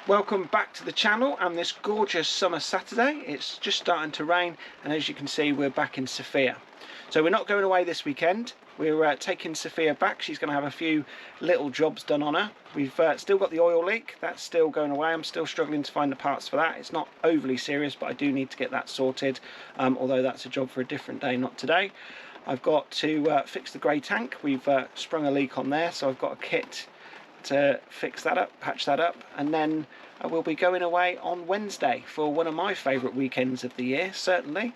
Welcome back to the channel and this gorgeous summer Saturday. It's just starting to rain and as you can see we're back in Sofia. So we're not going away this weekend. We're taking Sofia back. She's going to have a few little jobs done on her. We've still got the oil leak. That's still going away. I'm still struggling to find the parts for that. It's not overly serious, but I do need to get that sorted, although that's a job for a different day, not today. I've got to fix the grey tank. We've sprung a leak on there, so I've got a kit to fix that up, patch that up, and then I will be going away on Wednesday for one of my favourite weekends of the year, certainly,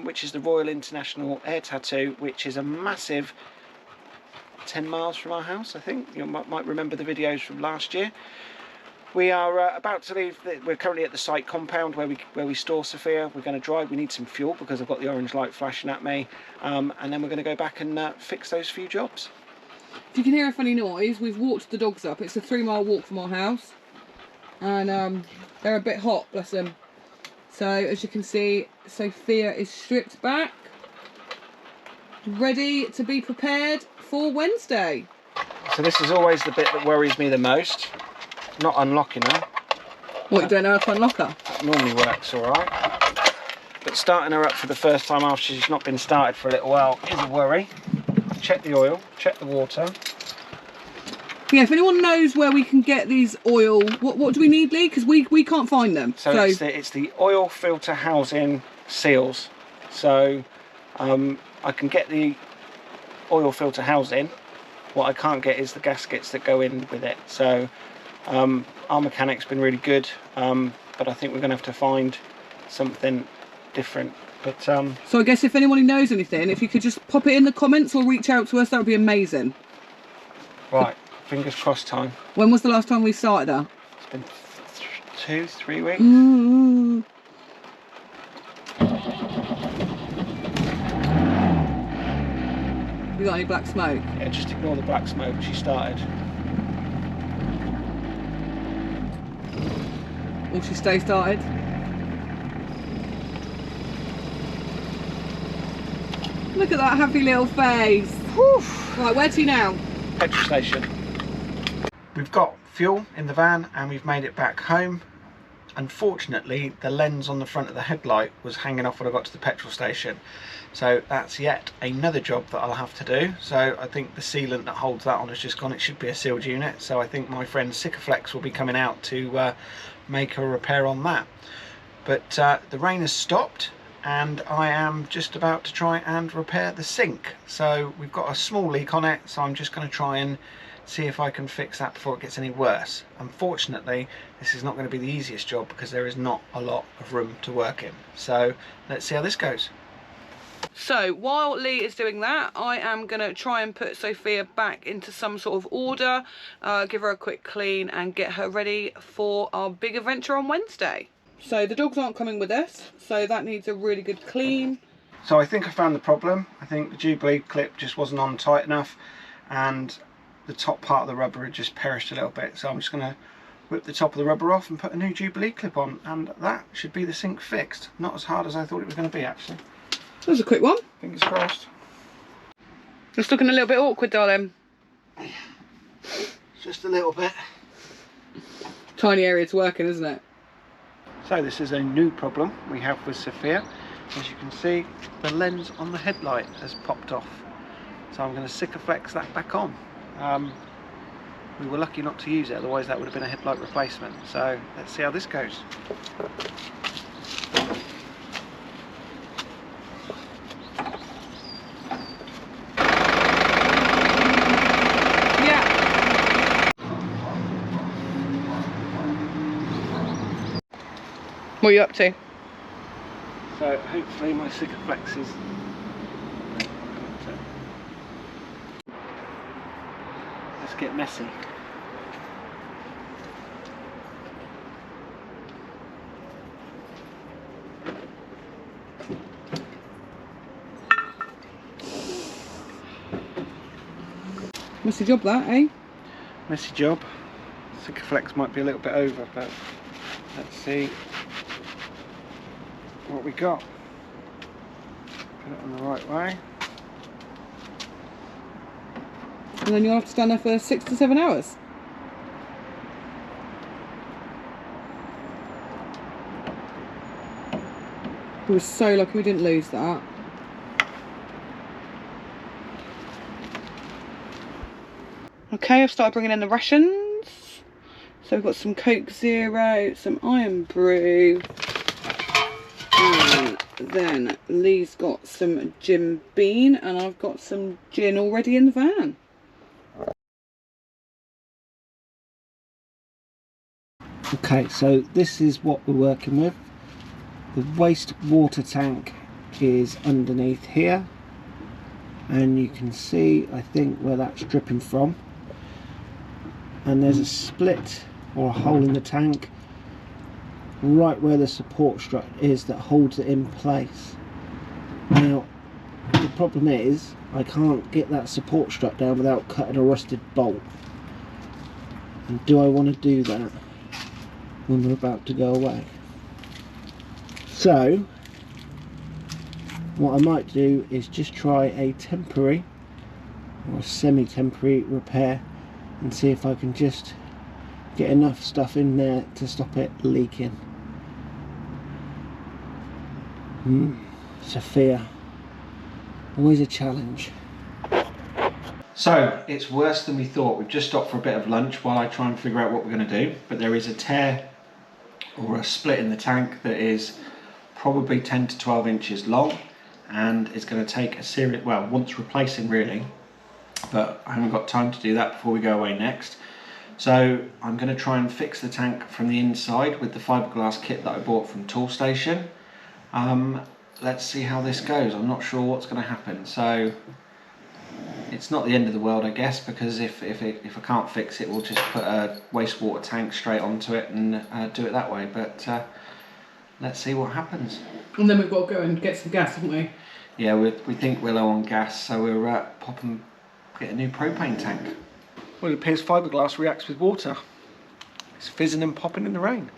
which is the Royal International Air Tattoo, which is a massive 10 miles from our house, I think. You might remember the videos from last year. We are about to leave. We're currently at the site compound where we store Sofia. We're going to drive. We need some fuel because I've got the orange light flashing at me, and then we're going to go back and fix those few jobs. If you can hear a funny noise, we've walked the dogs up. It's a 3-mile walk from our house, and they're a bit hot, bless them. So as you can see, Sofia is stripped back, ready to be prepared for Wednesday. So this is always the bit that worries me the most. Not unlocking her. What, you don't know how to unlock her? That normally works all right, but starting her up for the first time after she's not been started for a little while is a worry. Check the oil, check the water. Yeah, if anyone knows where we can get these oil, what do we need, Lee? Because we can't find them. So it's the oil filter housing seals. So I can get the oil filter housing. What I can't get is the gaskets that go in with it. So our mechanic's been really good, but I think we're going to have to find something different. But so I guess if anyone knows anything, if you could just pop it in the comments or reach out to us, that would be amazing. Right, fingers crossed time. When was the last time we started her? It's been 2-3 weeks. Mm. You got any black smoke? Yeah, just ignore the black smoke. She started. Will she stay started? Look at that happy little face. Whew. Right, where to now? Petrol station. We've got fuel in the van and we've made it back home. Unfortunately, the lens on the front of the headlight was hanging off when I got to the petrol station. So that's yet another job that I'll have to do. So I think the sealant that holds that on has just gone. It should be a sealed unit. So I think my friend Sikaflex will be coming out to make a repair on that. But the rain has stopped and I am just about to try and repair the sink. So we've got a small leak on it, so I'm just going to try and see if I can fix that before it gets any worse. Unfortunately, this is not going to be the easiest job because there is not a lot of room to work in. So let's see how this goes. So while Lee is doing that, I am going to try and put Sofia back into some sort of order, give her a quick clean and get her ready for our big adventure on Wednesday. So the dogs aren't coming with us, so that needs a really good clean. So I think I found the problem. I think the Jubilee clip just wasn't on tight enough and the top part of the rubber had just perished a little bit. So I'm just going to whip the top of the rubber off and put a new Jubilee clip on, and that should be the sink fixed. Not as hard as I thought it was going to be, actually. That was a quick one. Fingers crossed. It's looking a little bit awkward, darling. Just a little bit. Tiny area to work in, isn't it? So this is a new problem we have with Sofia. As you can see, the lens on the headlight has popped off. So I'm going to Sikaflex that back on. We were lucky not to use it, otherwise that would have been a headlight replacement. So let's see how this goes. What are you up to? So hopefully my Sikaflex is... Let's get messy. Messy job that, eh? Messy job. Sikaflex might be a little bit over, but let's see what we got. Put it on the right way. And then you'll have to stand there for 6 to 7 hours. We were so lucky we didn't lose that. Okay, I've started bringing in the rations. So we've got some Coke Zero, some Iron Brew, and then Lee's got some Jim Beam, and I've got some gin already in the van. Okay, so this is what we're working with. The wastewater tank is underneath here, and you can see, I think, where that's dripping from. And there's a split or a hole in the tank right where the support strut is that holds it in place. Now, the problem is I can't get that support strut down without cutting a rusted bolt. And do I want to do that when we're about to go away? So what I might do is just try a temporary or a semi-temporary repair and see if I can just get enough stuff in there to stop it leaking. Sofia, always a challenge. So it's worse than we thought. We've just stopped for a bit of lunch while I try and figure out what we're going to do, but there is a tear or a split in the tank that is probably 10 to 12 inches long, and it's going to take a serious, well, once replacing really, but I haven't got time to do that before we go away next. So I'm going to try and fix the tank from the inside with the fiberglass kit that I bought from Toolstation. Let's see how this goes. I'm not sure what's going to happen, so it's not the end of the world, I guess, because if I can't fix it, we'll just put a wastewater tank straight onto it and do it that way. But let's see what happens. And then we've got to go and get some gas, haven't we? Yeah, we think we're low on gas, so we're get a new propane tank. Well, it appears fiberglass reacts with water. It's fizzing and popping in the rain.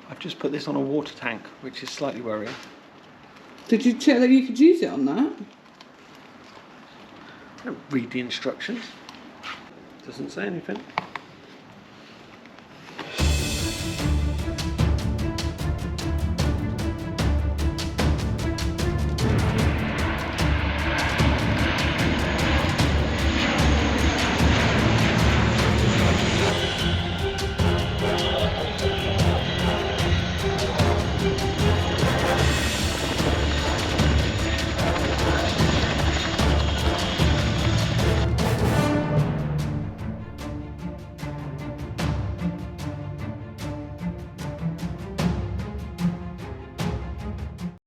I've just put this on a water tank, which is slightly worrying. Did you check that you could use it on that? I don't read the instructions. Doesn't say anything.